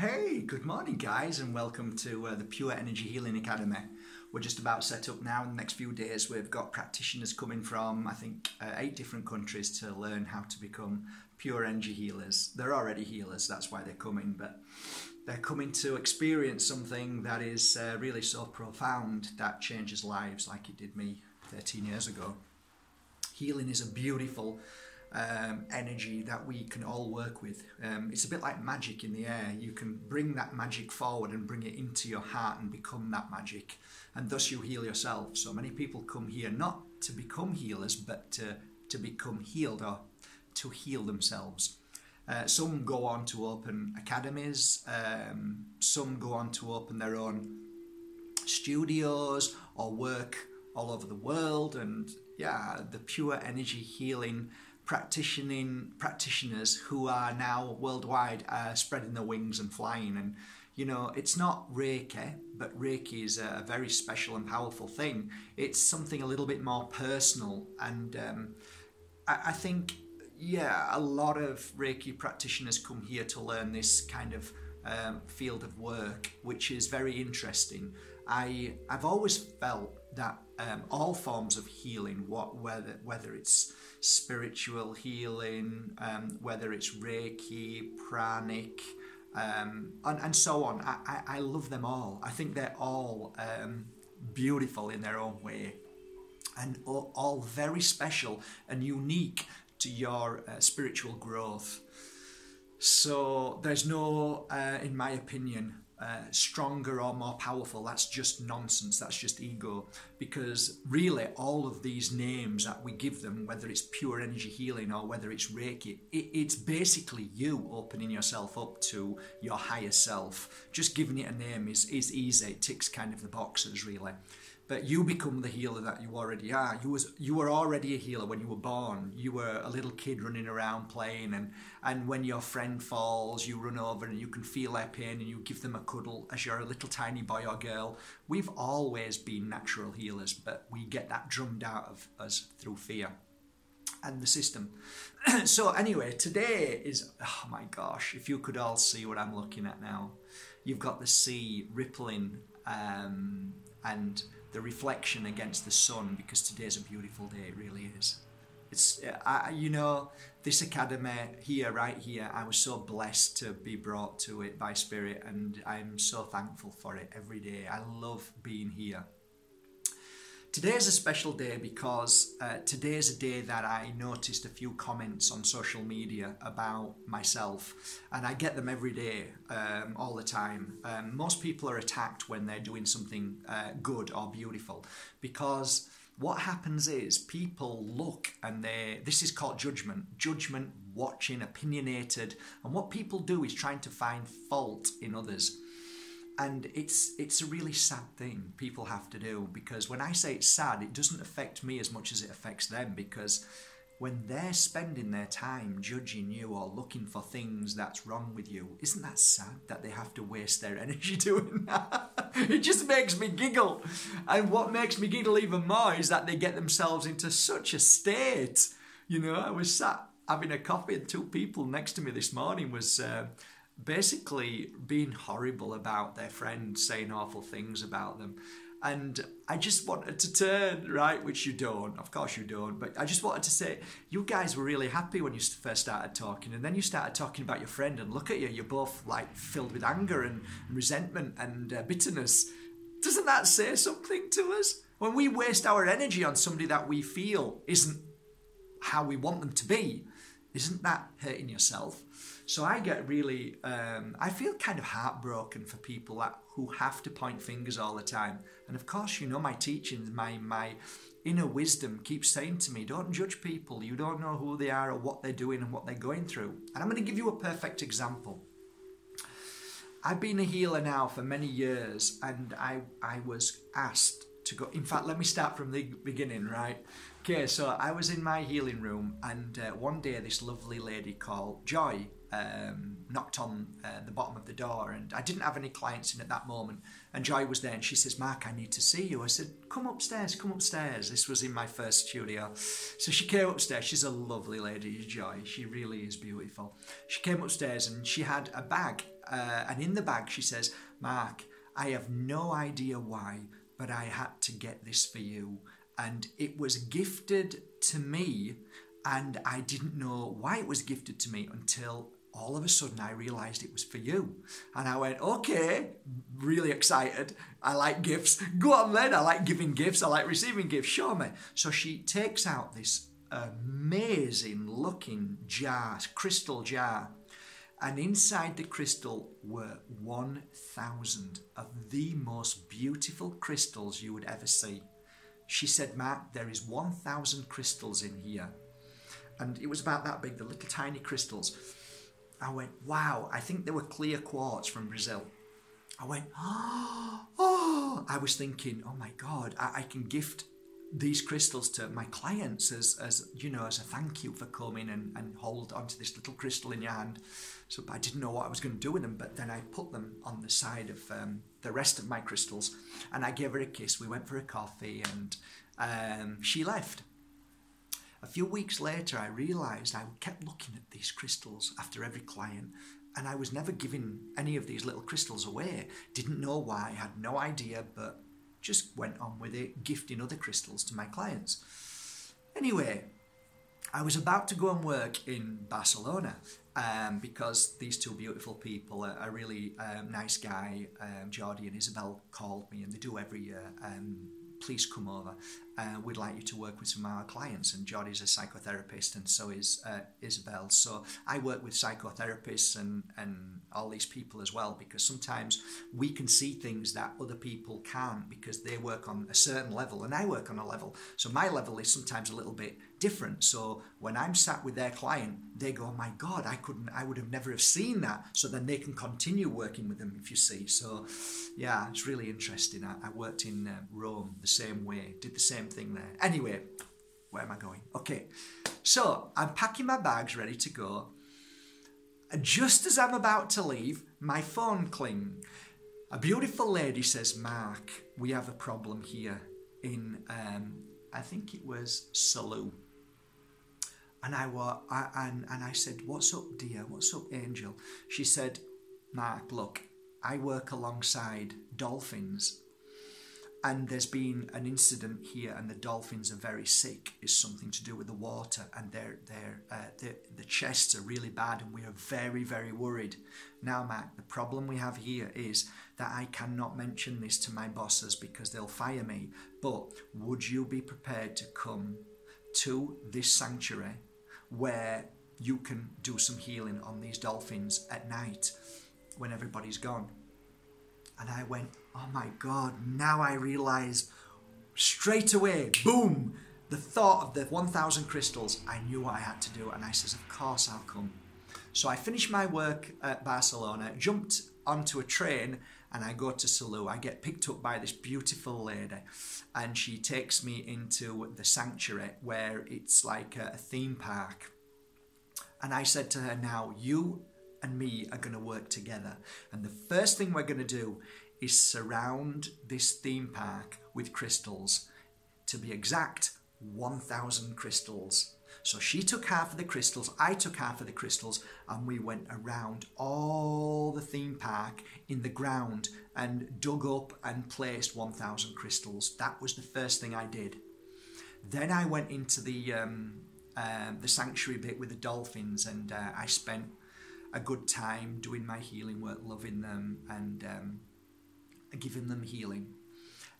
Hey, good morning guys, and welcome to the Pure Energy Healing Academy. We're just about set up now. In the next few days we've got practitioners coming from I think 8 different countries to learn how to become pure energy healers. They're already healers, that's why they're coming, but they're coming to experience something that is really so profound that changes lives like it did me 13 years ago. Healing is a beautiful energy that we can all work with. It's a bit like magic in the air. You can bring that magic forward and bring it into your heart and become that magic, and thus you heal yourself. So many people come here not to become healers but to become healed or to heal themselves. Some go on to open academies, some go on to open their own studios or work all over the world, and yeah, the pure energy healing practitioners who are now worldwide spreading their wings and flying. And you know, it's not Reiki, but Reiki is a very special and powerful thing. It's something a little bit more personal, and I think, yeah, a lot of Reiki practitioners come here to learn this kind of field of work, which is very interesting. I've always felt that all forms of healing, whether it's spiritual healing, whether it's Reiki, pranic, and so on, I love them all. I think they're all beautiful in their own way, and all very special and unique to your spiritual growth. So there's no, in my opinion, stronger or more powerful. That's just nonsense. That's just ego, because really all of these names that we give them, whether it's pure energy healing or whether it's Reiki, it's basically you opening yourself up to your higher self. Just giving it a name is easy. It ticks kind of the boxes, really. But you become the healer that you already are. You were already a healer when you were born. You were a little kid running around playing, and when your friend falls, you run over and you can feel their pain and you give them a cuddle as you're a little tiny boy or girl. We've always been natural healers, but we get that drummed out of us through fear and the system. So anyway, today is, oh my gosh, if you could all see what I'm looking at now. You've got the sea rippling and the reflection against the sun, because today's a beautiful day. It really is. It's you know, this academy here, right here, I was so blessed to be brought to it by Spirit, and I'm so thankful for it every day. I love being here. Today is a special day because today is a day that I noticed a few comments on social media about myself, and I get them every day, all the time. Most people are attacked when they're doing something good or beautiful, because what happens is people look and this is called judgment, watching, opinionated, and what people do is trying to find fault in others. And it's a really sad thing people have to do, because when I say it's sad, it doesn't affect me as much as it affects them, because when they're spending their time judging you or looking for things that's wrong with you, isn't that sad that they have to waste their energy doing that? It just makes me giggle. And what makes me giggle even more is that they get themselves into such a state. You know, I was sat having a coffee and 2 people next to me this morning was basically being horrible about their friend, saying awful things about them. And I just wanted to turn, right, which you don't, of course you don't, but I just wanted to say, you guys were really happy when you first started talking, and then you started talking about your friend, and look at you, you're both like filled with anger and resentment and bitterness. Doesn't that say something to us? When we waste our energy on somebody that we feel isn't how we want them to be, isn't that hurting yourself? So I get really, I feel kind of heartbroken for people who have to point fingers all the time. And of course, you know, my teachings, my inner wisdom keeps saying to me, don't judge people. You don't know who they are or what they're doing and what they're going through. And I'm going to give you a perfect example. I've been a healer now for many years, and I was asked to go. In fact, let me start from the beginning, right? Okay, so I was in my healing room, and one day this lovely lady called Joy knocked on the bottom of the door, and I didn't have any clients in at that moment, and Joy was there, and she says, Mark, I need to see you. I said, come upstairs. This was in my first studio. So she came upstairs. She's a lovely lady, Joy. She really is beautiful. She came upstairs and she had a bag and in the bag she says, Mark, I have no idea why, but I had to get this for you. And it was gifted to me, and I didn't know why it was gifted to me until all of a sudden I realised it was for you. And I went, okay, really excited. I like gifts. Go on then. I like giving gifts. I like receiving gifts. Show me. So she takes out this amazing looking jar, crystal jar. And inside the crystal were 1,000 of the most beautiful crystals you would ever see. She said, Mark, there is 1,000 crystals in here. And it was about that big, the little tiny crystals. I went, wow, I think they were clear quartz from Brazil. I went, oh, I was thinking, oh my God, I can gift these crystals to my clients as you know, as a thank you for coming and hold onto this little crystal in your hand. So I didn't know what I was going to do with them, but then I put them on the side of the rest of my crystals, and I gave her a kiss. We went for a coffee, and she left. A few weeks later, I realised I kept looking at these crystals after every client, and I was never giving any of these little crystals away. Didn't know why, had no idea, but just went on with it, gifting other crystals to my clients. Anyway, I was about to go and work in Barcelona because these two beautiful people, a really nice guy, Jordi and Isabel, called me, and they do every year. Please come over. We'd like you to work with some of our clients. And Jordi's a psychotherapist, and so is Isabel. So I work with psychotherapists and all these people as well, because sometimes we can see things that other people can't because they work on a certain level and I work on a level. So my level is sometimes a little bit different. So when I'm sat with their client, they go, oh my God, I would have never have seen that. So then they can continue working with them, if you see. So yeah, it's really interesting. I worked in Rome the same way, did the same thing there. Anyway, where am I going? Okay, so I'm packing my bags ready to go. And just as I'm about to leave, my phone cling. A beautiful lady says, Mark, we have a problem here in, I think it was Salou. And I said, what's up, dear? What's up, Angel? She said, Mark, look, I work alongside dolphins. And there's been an incident here, and the dolphins are very sick. It's something to do with the water, and the chests are really bad, and we are very, very worried. Now, Mac, the problem we have here is that I cannot mention this to my bosses because they'll fire me. But would you be prepared to come to this sanctuary where you can do some healing on these dolphins at night when everybody's gone? And I went, oh my God, now I realise straight away, boom, the thought of the 1,000 crystals, I knew what I had to do. And I says, of course I'll come. So I finished my work at Barcelona, jumped onto a train, and I go to Salou. I get picked up by this beautiful lady, and she takes me into the sanctuary where it's like a theme park. And I said to her, now you and me are going to work together. And the first thing we're going to do is surround this theme park with crystals. To be exact, 1,000 crystals. So she took half of the crystals, I took half of the crystals, and we went around all the theme park in the ground and dug up and placed 1,000 crystals. That was the first thing I did. Then I went into the sanctuary bit with the dolphins, and I spent a good time doing my healing work, loving them and giving them healing.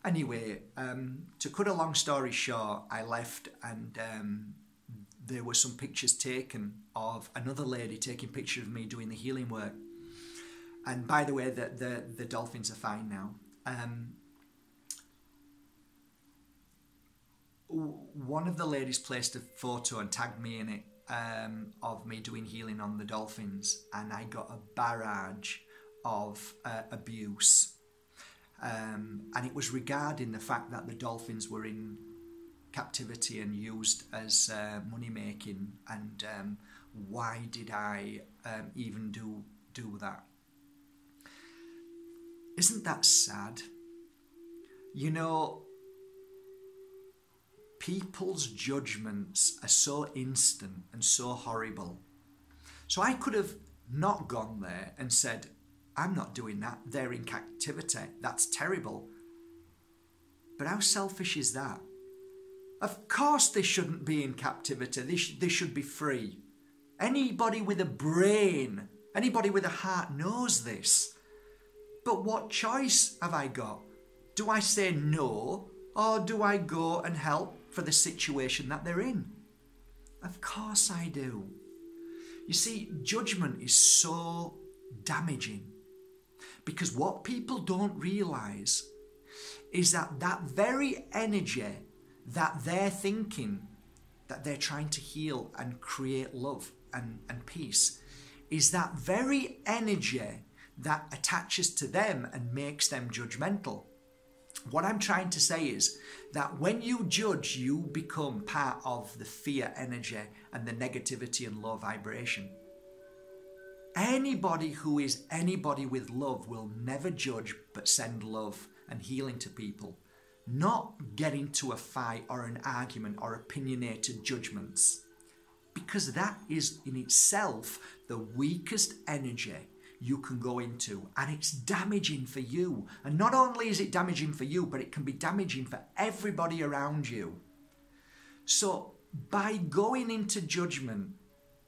Anyway, to cut a long story short, I left, and there were some pictures taken of another lady taking pictures of me doing the healing work. And by the way, the dolphins are fine now. One of the ladies placed a photo and tagged me in it of me doing healing on the dolphins, and I got a barrage of abuse. And it was regarding the fact that the dolphins were in captivity and used as money making, and why did I even do that? Isn't that sad? You know, people's judgments are so instant and so horrible. So I could have not gone there and said, I'm not doing that. They're in captivity. That's terrible. But how selfish is that? Of course they shouldn't be in captivity. They should be free. Anybody with a brain, anybody with a heart knows this. But what choice have I got? Do I say no, or do I go and help for the situation that they're in? Of course I do. You see, judgment is so damaging, because what people don't realise is that that very energy that they're thinking, that they're trying to heal and create love and peace, is that very energy that attaches to them and makes them judgmental. What I'm trying to say is that when you judge, you become part of the fear energy and the negativity and low vibration. Anybody who is anybody with love will never judge but send love and healing to people, not get into a fight or an argument or opinionated judgments, because that is in itself the weakest energy you can go into, and it's damaging for you. And not only is it damaging for you, but it can be damaging for everybody around you. So by going into judgment,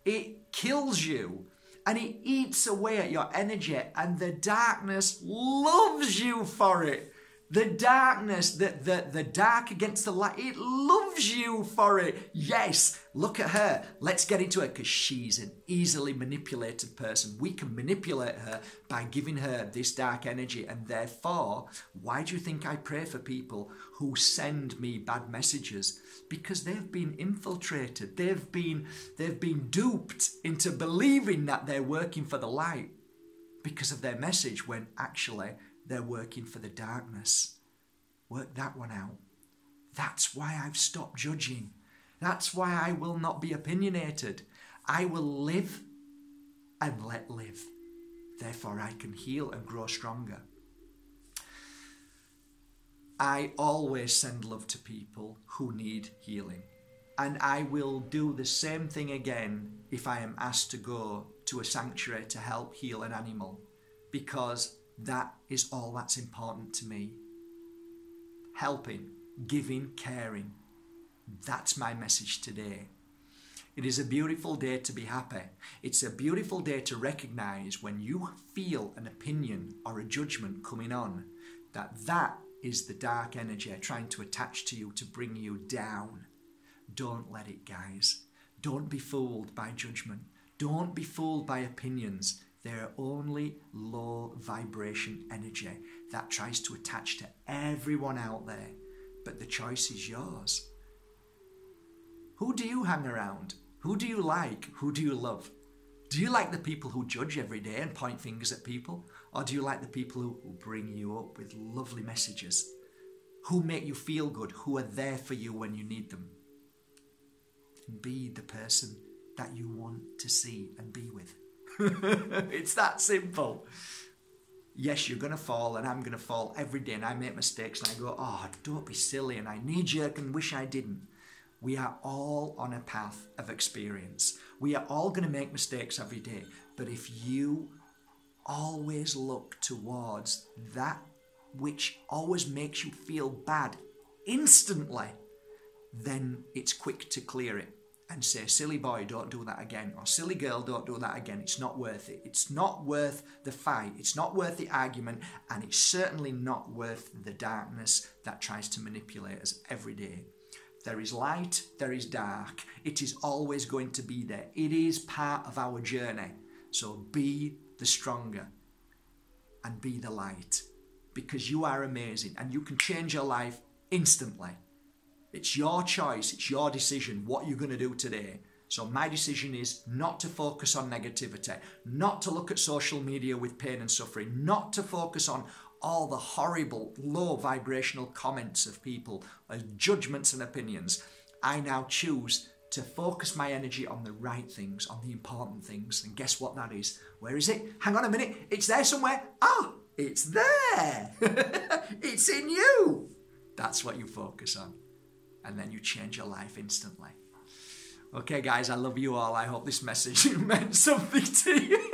it kills you and it eats away at your energy, and the darkness loves you for it. The darkness, the dark against the light, it loves you for it. Yes, look at her. Let's get into her, because she's an easily manipulated person. We can manipulate her by giving her this dark energy. And therefore, why do you think I pray for people who send me bad messages? Because they've been infiltrated. They've been duped into believing that they're working for the light because of their message, when actually they're working for the darkness. Work that one out. That's why I've stopped judging. That's why I will not be opinionated. I will live and let live. Therefore, I can heal and grow stronger. I always send love to people who need healing. And I will do the same thing again if I am asked to go to a sanctuary to help heal an animal, because that is all that's important to me. Helping, giving, caring. That's my message today. It is a beautiful day to be happy. It's a beautiful day to recognize when you feel an opinion or a judgment coming on, that is the dark energy trying to attach to you to bring you down. Don't let it, guys. Don't be fooled by judgment. Don't be fooled by opinions. They're only low vibration energy that tries to attach to everyone out there. But the choice is yours. Who do you hang around? Who do you like? Who do you love? Do you like the people who judge every day and point fingers at people? Or do you like the people who bring you up with lovely messages? Who make you feel good? Who are there for you when you need them? Be the person that you want to see and be with. It's that simple. Yes, you're going to fall, and I'm going to fall every day, and I make mistakes, and I go, oh, don't be silly, and I knee-jerk and wish I didn't. We are all on a path of experience. We are all going to make mistakes every day, but if you always look towards that which always makes you feel bad instantly, then it's quick to clear it and say, silly boy, don't do that again, or silly girl, don't do that again. It's not worth it. It's not worth the fight. It's not worth the argument, and it's certainly not worth the darkness that tries to manipulate us every day. There is light, there is dark. It is always going to be there. It is part of our journey. So be the stronger and be the light, because you are amazing and you can change your life instantly. It's your choice, it's your decision what you're going to do today. So my decision is not to focus on negativity, not to look at social media with pain and suffering, not to focus on all the horrible, low vibrational comments of people, judgments and opinions. I now choose to focus my energy on the right things, on the important things. And guess what that is? Where is it? Hang on a minute. It's there somewhere. Oh, it's there. It's in you. That's what you focus on. And then you change your life instantly. Okay, guys, I love you all. I hope this message meant something to you.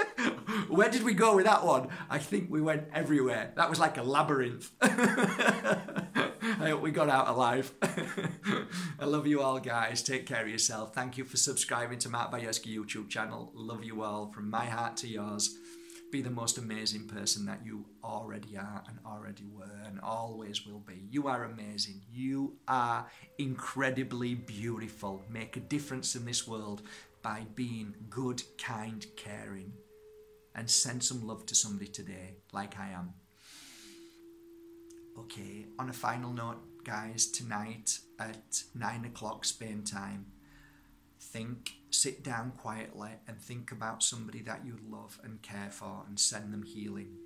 Where did we go with that one? I think we went everywhere. That was like a labyrinth. I hope we got out alive. I love you all, guys. Take care of yourself. Thank you for subscribing to Mark Bajerski YouTube channel. Love you all from my heart to yours. Be the most amazing person that you already are and already were and always will be. You are amazing. You are incredibly beautiful. Make a difference in this world by being good, kind, caring. And send some love to somebody today, like I am. Okay, on a final note, guys, tonight at 9 o'clock Spain time, sit down quietly and think about somebody that you love and care for and send them healing.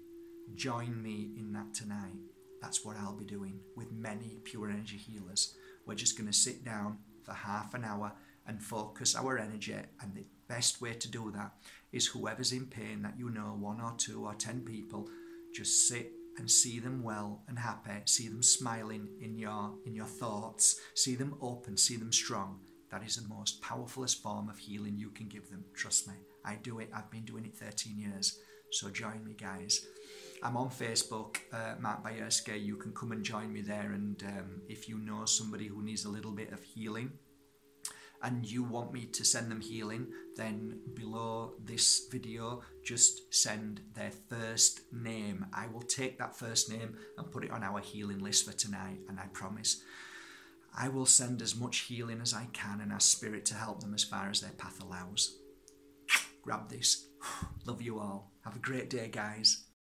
Join me in that tonight. That's what I'll be doing with many pure energy healers. We're just going to sit down for half an hour and focus our energy, and the best way to do that is whoever's in pain that you know, 1 or 2 or 10 people, just sit and see them well and happy, see them smiling in your thoughts, see them open, see them strong. That is the most powerfulest form of healing you can give them. Trust me, I do it. I've been doing it 13 years. So join me, guys. I'm on Facebook, Mark Bajerski. You can come and join me there. And if you know somebody who needs a little bit of healing and you want me to send them healing, then below this video, just send their first name. I will take that first name and put it on our healing list for tonight. And I promise I will send as much healing as I can and ask Spirit to help them as far as their path allows. Grab this. Love you all. Have a great day, guys.